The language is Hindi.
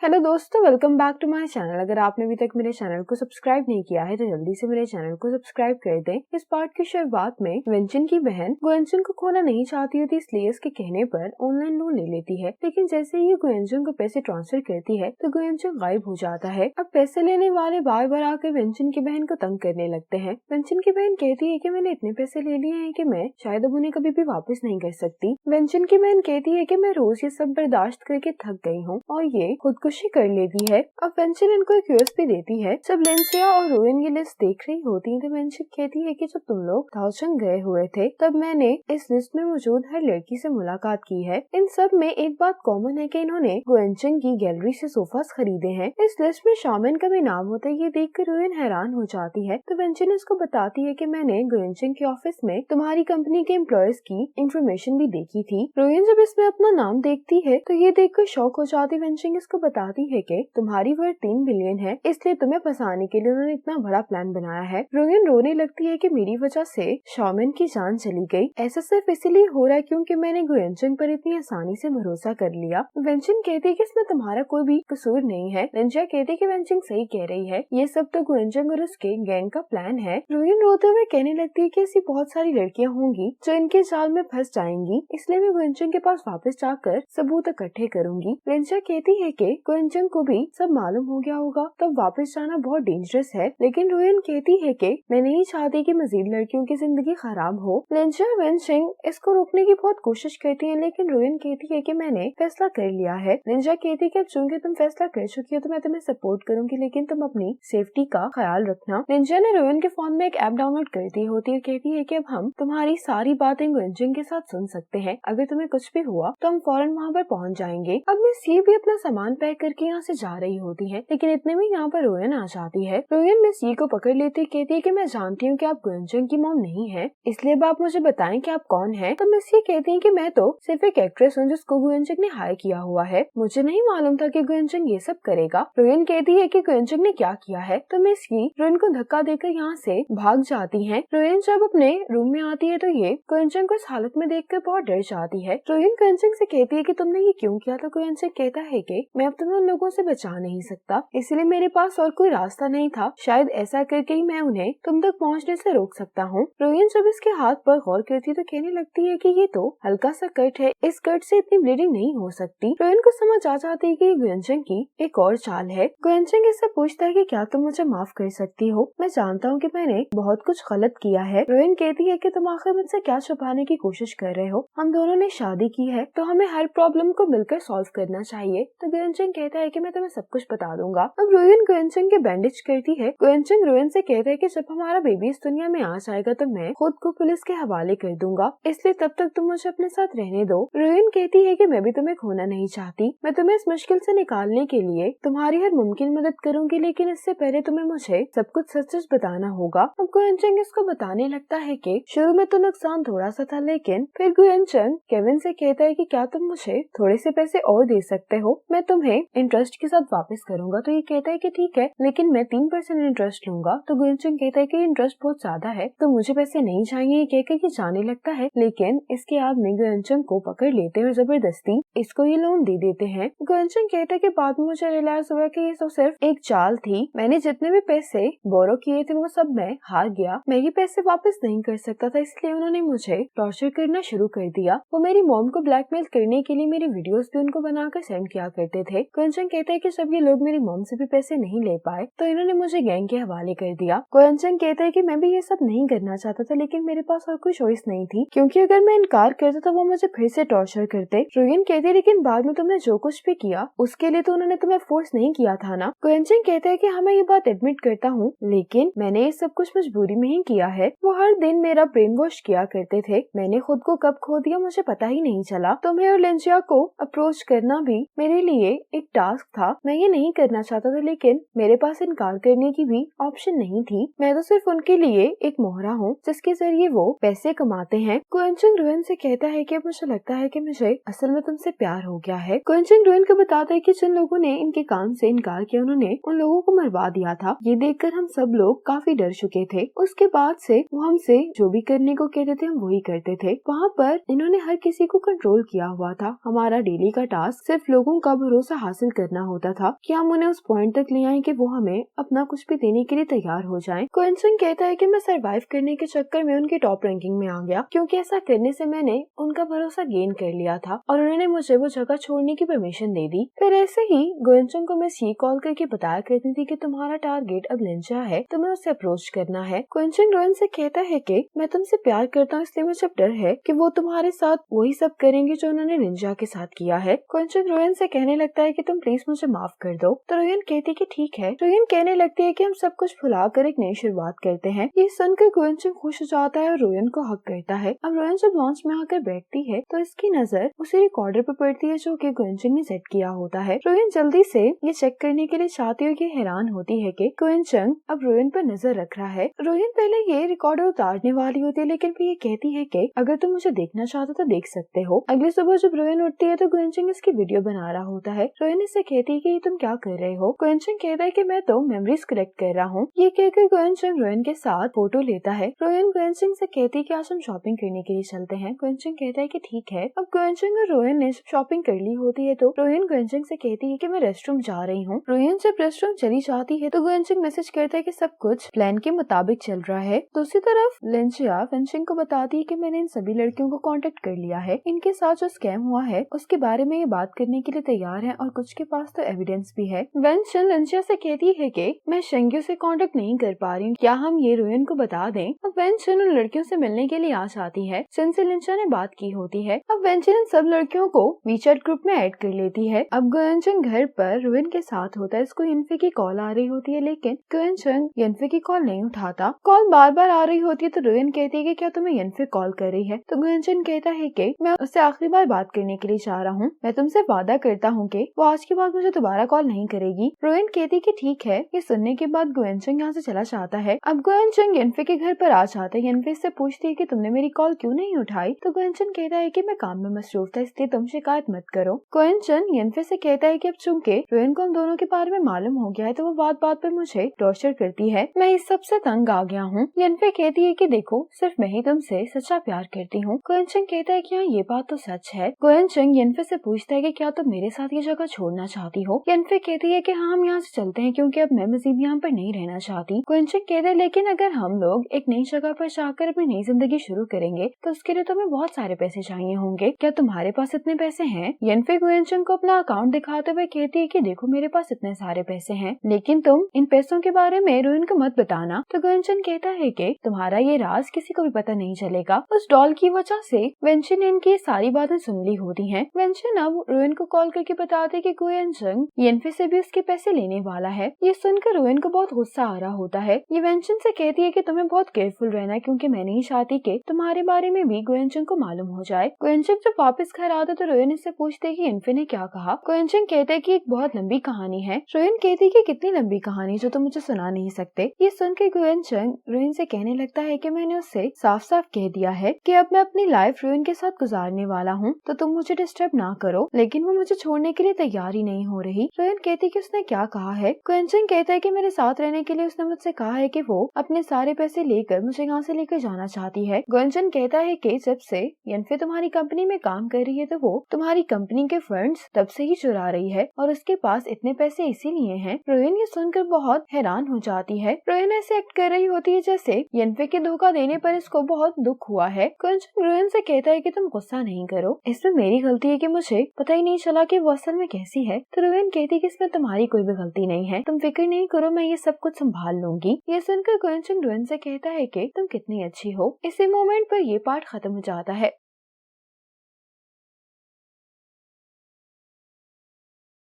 हेलो दोस्तों, welcome back to my channel. अगर आपने अभी तक मेरे चैनल को सब्सक्राइब नहीं किया है तो जल्दी से मेरे चैनल को सब्सक्राइब कर दें। इस पार्ट की शुरुआत में वेंचन की बहन गुएंजन को खोना नहीं चाहती होती, इसलिए उसके कहने पर ऑनलाइन लोन ले लेती है। लेकिन जैसे ही गुएंजन को पैसे ट्रांसफर करती है तो गुएंजन गायब हो जाता है। अब पैसे लेने वाले बार बार आकर वेंचन की बहन को तंग करने लगते हैं। वेंचन की बहन कहती है कि मैंने इतने पैसे ले लिए हैं कि मैं शायद अब उन्हें कभी भी वापस नहीं कर सकती। वेंचन की बहन कहती है कि मैं रोज ये सब बर्दाश्त करके थक गई हूँ और ये खुदकुशी कर लेती है। अब वेंचन इनको एक यूएसपी देती है। जब लेंसिया और रोवेन ये लिस्ट देख रही होती है तो वेंचन कहती है कि जब तुम लोग ताओचंग गए हुए थे तब मैंने इस लिस्ट में मौजूद हर लड़की से मुलाकात की है। इन सब में एक बात कॉमन है कि इन्होंने गुएंचन की गैलरी से सोफास खरीदे हैं। इस लिस्ट में शामिन का भी नाम होता है। ये देखकर रोवेन हैरान हो जाती है तो वेंचन इसको बताती है कि मैंने गुएंचन के ऑफिस में तुम्हारी कंपनी के एम्प्लॉयज की इंफॉर्मेशन भी देखी थी। रोवेन जब इसमें अपना नाम देखती है तो ये देखकर शॉक हो जाती। वेंचन इसको बताती है कि तुम्हारी वर्थ 3 बिलियन है, इसलिए तुम्हें फंसाने के लिए उन्होंने इतना बड़ा प्लान बनाया है। रोवेन रोने लगती है कि मेरी वजह से शामिन की जान चली गई। ऐसा सिर्फ इसीलिए हो रहा है क्योंकि मैंने गुएंचन पर इतनी आसानी से भरोसा कर लिया। वेंचन कहती है कि इसमें तुम्हारा कोई भी कसूर नहीं है। लेंसिया कहती है कि वेंचन सही कह रही है, ये सब तो गुएंचन और उसके गैंग का प्लान है। रोवेन रोते हुए कहने लगती है कि ऐसी बहुत सारी लड़कियां होंगी जो इनके जाल में फंस जाएंगी, इसलिए मैं गुएंचन के पास वापस जाकर सबूत इकट्ठे करूंगी। लेंसिया कहती है कि गुएंचन को भी सब मालूम हो गया होगा, तब वापस जाना बहुत डेंजरस है। लेकिन रोवेन कहती है कि मैं नहीं चाहती कि मजीद लड़कियों की जिंदगी खराब हो। लेंसिया वेंचिंग इसको रोकने की बहुत कोशिश करती है, लेकिन रोवेन कहती है कि मैंने फैसला कर लिया है। लेंसिया कहती है कि अब चूंकि तुम फैसला कर चुकी हो तो मैं तुम्हें सपोर्ट करूंगी, लेकिन तुम अपनी सेफ्टी का ख्याल रखना। लेंसिया ने रोवेन के फोन में एक ऐप डाउनलोड कर दी होती है। कहती है कि अब हम तुम्हारी सारी बातें गुएंचन के साथ सुन सकते हैं। अगर तुम्हें कुछ भी हुआ तो हम फौरन वहाँ पर पहुँच जाएंगे। अब मैं सी भी अपना सामान पैक करके यहाँ से जा रही होती है, लेकिन इतने में यहाँ पर रोवेन आ जाती है। रोवेन मिस यी को पकड़ लेती, कहती है कि मैं जानती हूँ कि आप गुएंचन की मॉम नहीं है, इसलिए अब आप मुझे बताएं कि आप कौन हैं। तो मिस यी कहती है कि मैं तो सिर्फ एक एक्ट्रेस हूँ जिसको गुएंचन ने हायर किया हुआ है, मुझे नहीं मालूम था कि गुएंचन ये सब करेगा। रोवेन कहती है कि गुएंचन ने क्या किया है, तो मिस यी रोवेन को धक्का देकर यहाँ से भाग जाती है। रोवेन जब अपने रूम में आती है तो ये गुएंचन को इस हालत में देखकर बहुत डर जाती है। रोवेन गुएंचन से कहती है कि तुमने ये क्यों किया। तो गुएंचन कहता है कि मैं अब तुम्हें उन लोगों से बचा नहीं सकता, इसलिए मेरे पास और कोई रास्ता नहीं था, शायद ऐसा करके ही मैं उन्हें तुम तक पहुंचने से रोक सकता हूँ। रोवेन जब इसके हाथ पर गौर करती तो कहने लगती है कि ये तो हल्का सा कट है, इस कट से इतनी ब्लीडिंग नहीं हो सकती। रोवेन को समझ आ जाती है कि गुएंचन की एक और चाल है। गुएंचन इससे पूछता है कि क्या तुम मुझे माफ कर सकती हो, मैं जानता हूँ कि मैंने बहुत कुछ गलत किया है। रोवेन कहती है कि तुम आखिर मुझसे क्या छुपाने की कोशिश कर रहे हो, हम दोनों ने शादी की है तो हमें हर प्रॉब्लम को मिलकर सॉल्व करना चाहिए। तो गुएंचन कहता है कि मैं तुम्हें सब कुछ बता दूंगा। अब रोवेन गुएंचन के बैंडेज करती है। गुएंचन रोवेन से कहता है कि जब हमारा बेबी इस दुनिया में आ जाएगा तो मैं खुद को पुलिस के हवाले कर दूंगा, इसलिए तब तक तुम मुझे अपने साथ रहने दो। रोवेन कहती है कि मैं भी तुम्हें खोना नहीं चाहती, मैं तुम्हें इस मुश्किल से निकालने के लिए तुम्हारी हर मुमकिन मदद करूंगी, लेकिन इससे पहले तुम्हें मुझे सब कुछ सच सच बताना होगा। अब गुएंचन इसको बताने लगता है कि शुरू में तो नुकसान थोड़ा सा था, लेकिन फिर गुएंचन केविन से कहता है कि क्या तुम मुझे थोड़े से पैसे और दे सकते हो, मैं तुम्हें इंटरेस्ट के साथ वापस करूंगा। तो ये कहता है कि ठीक है, लेकिन मैं 3% इंटरेस्ट लूंगा। तो गुएंचन कहता है कि इंटरेस्ट बहुत ज्यादा है तो मुझे पैसे नहीं चाहिए। ये कहकर कि जाने लगता है, लेकिन इसके आदमी गुएंचन को पकड़ लेते हैं और जबरदस्ती इसको ये लोन दे देते हैं। गुएंचन कहता है कि बाद में मुझे रियलाइज हुआ कि ये तो सिर्फ एक चाल थी, मैंने जितने भी पैसे बोरो किए थे वो सब मैं हार गया, मैं ये पैसे वापस नहीं कर सकता था, इसलिए उन्होंने मुझे टॉर्चर करना शुरू कर दिया। वो मेरी मॉम को ब्लैकमेल करने के लिए मेरी वीडियोस भी उनको बनाकर सेंड किया करते थे। गुएंचन कहता है कि जब ये लोग मेरी मॉम से भी पैसे नहीं ले पाए तो इन्होंने मुझे गैंग के हवाले कर दिया। गुएंचन कहता है कि मैं भी ये सब नहीं करना चाहता था, लेकिन मेरे पास और कोई चॉइस नहीं थी, क्योंकि अगर मैं इनकार करता तो वो मुझे फिर से टॉर्चर करते। रोवेन कहती है लेकिन बाद में तुमने जो कुछ भी किया उसके लिए तो उन्होंने तुम्हें फोर्स नहीं किया था ना। गुएंचन कहता है कि हाँ मैं ये बात एडमिट करता हूँ, लेकिन मैंने ये सब कुछ मजबूरी में ही किया है। वो हर दिन मेरा ब्रेन वॉश किया करते थे, मैंने खुद को कब खो दिया मुझे पता ही नहीं चला। तुम्हें और लेंसिया को अप्रोच करना भी मेरे लिए एक टास्क था, मैं ये नहीं करना चाहता था, लेकिन मेरे पास इनकार करने की भी ऑप्शन नहीं थी, मैं तो सिर्फ उनके लिए एक मोहरा हूँ जिसके जरिए वो पैसे कमाते हैं। गुएंचन रोवेन से कहता है कि मुझे लगता है कि मुझे असल में तुमसे प्यार हो गया है। गुएंचन रोवेन को बताता है कि जिन लोगों ने इनके काम से इनकार किया उन्होंने उन लोगों को मरवा दिया था। ये देखकर हम सब लोग काफी डर चुके थे। उसके बाद से वो हमसे जो भी करने को कहते थे हम वही करते थे। वहाँ पर इन्होंने हर किसी को कंट्रोल किया हुआ था। हमारा डेली का टास्क सिर्फ लोगों का भरोसा हासिल करना होता था कि हम उन्हें उस पॉइंट तक ले आए कि वो हमें अपना कुछ भी देने के लिए तैयार हो जाएं। क्विंसन कहता है कि मैं सरवाइव करने के चक्कर में उनकी टॉप रैंकिंग में आ गया, क्योंकि ऐसा करने से मैंने उनका भरोसा गेन कर लिया था और उन्होंने मुझे वो जगह छोड़ने की परमिशन दे दी। फिर ऐसे ही क्विंसन को मैं ये कॉल करके बताया करती थी कि तुम्हारा टारगेट अब लिंचा है, तुम्हें उससे अप्रोच करना है। क्विंसन रोहन से कहता है कि मैं तुमसे प्यार करता हूँ, इसलिए मुझे डर है कि वो तुम्हारे साथ वही सब करेंगे जो उन्होंने लिंजा के साथ किया है। क्विंसन रोहन से कहने लगता है कि तुम प्लीज मुझे माफ कर दो, तो रोहन कहती कि ठीक है। रोहन कहने लगती है कि हम सब कुछ भुलाकर एक नई शुरुआत करते हैं। ये सुनकर क्विंसन खुश हो जाता है और रोहन को हक करता है। अब रोहन जब लॉन्च में आकर बैठती है तो इसकी नजर उसी रिकॉर्डर पर पड़ती है जो कि क्विंसन ने सेट किया होता है। रोहन जल्दी से ये चेक करने के लिए चाहती है कि हैरान होती है कि क्विंसन अब रोहन पर नजर रख रहा है। रोहन पहले ये रिकॉर्डर उतारने वाली होती है, लेकिन फिर ये कहती है कि अगर तुम मुझे देखना चाहते तो देख सकते हो। अगली सुबह जब रोहन उठती है तो क्विंसन इसकी वीडियो बना रहा होता है। रोहन इससे कहती है कि ये तुम क्या कर रहे हो। क्विंसन कहता है कि मैं तो मेमोरीज कलेक्ट कर रहा हूँ। ये कहकर क्विंसन रोहन के साथ फोटो लेता है। रोहन क्विंसन से कहती है कि आज हम शॉपिंग करने के लिए चलते हैं। क्विंसन कहता है कि ठीक है। अब क्विंसन और रोहन ने शॉपिंग कर ली होती है तो रोहन क्विंसन से कहती है कि मैं रेस्टरूम जा रही हूँ। रोहन जब रेस्टरूम चली जाती है तो क्विंसन मैसेज करता है कि सब कुछ प्लान के मुताबिक चल रहा है। दूसरी तरफ लिंचिया क्विंसन को बताती है कि मैंने इन सभी लड़कियों को कांटेक्ट कर लिया है। इनके साथ जो स्कैम हुआ है उसके बारे में ये बात करने के लिए तैयार है और कुछ के पास तो एविडेंस भी है। क्विंसन लिंचिया से कहती है कि मैं शेंग्यू से कांटेक्ट नहीं कर पा रही हूँ, क्या हम ये रोहन को बता दें। अब क्विंसन उन लड़कियों से मिलने के लिए आ जाती है जिनसे लिंचिया ने बात की होती है। अब क्विंसन इन सब लड़कियों को वीचैट ग्रुप में ऐड कर लेती है। अब क्विंसन घर पर रोहन के साथ होता है। इसको यनफे की कॉल आ रही होती है, लेकिन क्विंसन यनफे की कॉल नहीं उठाता। कॉल बार बार आ रही होती है तो रोहन कहती है कि क्या तुम्हें यनफे कॉल कर रही है। तो क्विंसन कहता है कि मैं उससे आखिरी बार बात करने के लिए चाह रहा हूँ, मैं तुमसे वादा करता हूँ कि वो आज के बाद मुझे दोबारा कॉल नहीं करेगी। रोहन कहती कि ठीक है। ये सुनने के बाद क्विंसन यहाँ से चला जाता है। अब क्विंसन यनफे के घर पर आ जाता है। यनफे से पूछती है कि तुमने मेरी कॉल क्यों नहीं उठाई। तो क्विंसन कहता है कि मैं काम में मसरूफ था, इसलिए तुम शिकायत मत करो। क्विंसन यनफे से कहता है कि अब चूंकि रोहन को हम दोनों के बारे में मालूम हो गया है तो वो बात बात पर मुझे टॉर्चर करती है, मैं इस सब से तंग आ गया हूँ। यनफे कहती है कि देखो सिर्फ मैं ही तुमसे सच्चा प्यार करती हूँ। क्विंसन कहता है कि हाँ ये बात तो सच है। क्विंसन यनफे से पूछता है कि क्या तुम मेरे साथ ये जगह छोड़ना चाहती हो। यनफे कहती है कि हाँ हम यहाँ से चलते हैं क्योंकि अब मैं मजीद यहाँ पर नहीं रहना चाहती। क्विंसन कहता है लेकिन अगर हम लोग एक नई जगह पर जाकर अपनी नई जिंदगी शुरू करेंगे तो उसके लिए तुम्हें बहुत सारे पैसे चाहिए होंगे, क्या तुम्हारे पास इतने पैसे हैं। यनफे क्विंसन को अपना अकाउंट दिखाते हुए कहती है कि देखो मेरे पास इतने सारे पैसे हैं, लेकिन तुम इन पैसों के बारे में रोहन को मत बताना। तो क्विंसन कहता है कि तुम्हारा ये राज किसी को भी पता नहीं चलेगा। उस डॉल की वजह से क्विंसन ने इनकी सारी बातें सुन ली होती हैं। क्विंसन अब रोहन को कॉल करके बताते कि क्विंसन यनफे से भी उसके पैसे लेने वाला है। ये सुनकर रोहन को बहुत गुस्सा आ रहा होता है। ये क्विंसन से कहती है कि तुम्हें बहुत केयरफुल रहना है क्योंकि मैं नहीं चाहती कि तुम्हारे बारे में भी क्विंसन को मालूम हो जाए। क्विंसन जब वापस घर आता तो रोहन इससे पूछते है कि यनफे ने क्या कहा। क्विंसन कहते है कि एक बहुत लंबी कहानी है। रोहन कहती है कि कितनी लंबी कहानी जो तुम मुझे सुना नहीं सकते। ये सुनकर क्विंसन रोहन से कहने लगता है कि मैंने उससे साफ साफ कह दिया है कि अब मैं अपनी लाइफ रोहन के साथ गुजारने वाला हूँ, तो तुम मुझे डिस्टर्ब ना करो, लेकिन वो मुझे छोड़ने के लिए तैयार ही नहीं हो रही। रोहन कहती कि उसने क्या कहा है। क्विंसन कहता है कि मेरे साथ रहने के लिए उसने मुझसे कहा है कि वो अपने सारे पैसे लेकर मुझे यहाँ से लेकर जाना चाहती है। क्विंसन कहता है कि जब से यनफे तुम्हारी कंपनी में काम कर रही है तो वो तुम्हारी कंपनी के फंड्स तब से ही चुरा रही है और उसके पास इतने पैसे इसीलिए हैं। रोहन ये सुनकर बहुत हैरान हो जाती है। रोहन ऐसे एक्ट कर रही होती है जैसे यनफे के धोखा देने पर इसको बहुत दुख हुआ है। क्विंसन रोहन से कहता है कि तुम गुस्सा नहीं करो, इसमें मेरी गलती है कि मुझे पता ही नहीं चला कि वो असल में कैसी है। तो रोहन कहती है कि इसमें तुम्हारी कोई भी गलती नहीं है, तुम फिक्र नहीं करो, मैं ये सब कुछ संभाल लूंगी। ये सुनकर क्विंसन रोहन से कहता है कि तुम कितनी अच्छी हो। इसी मोमेंट पर ये पार्ट खत्म हो जाता है।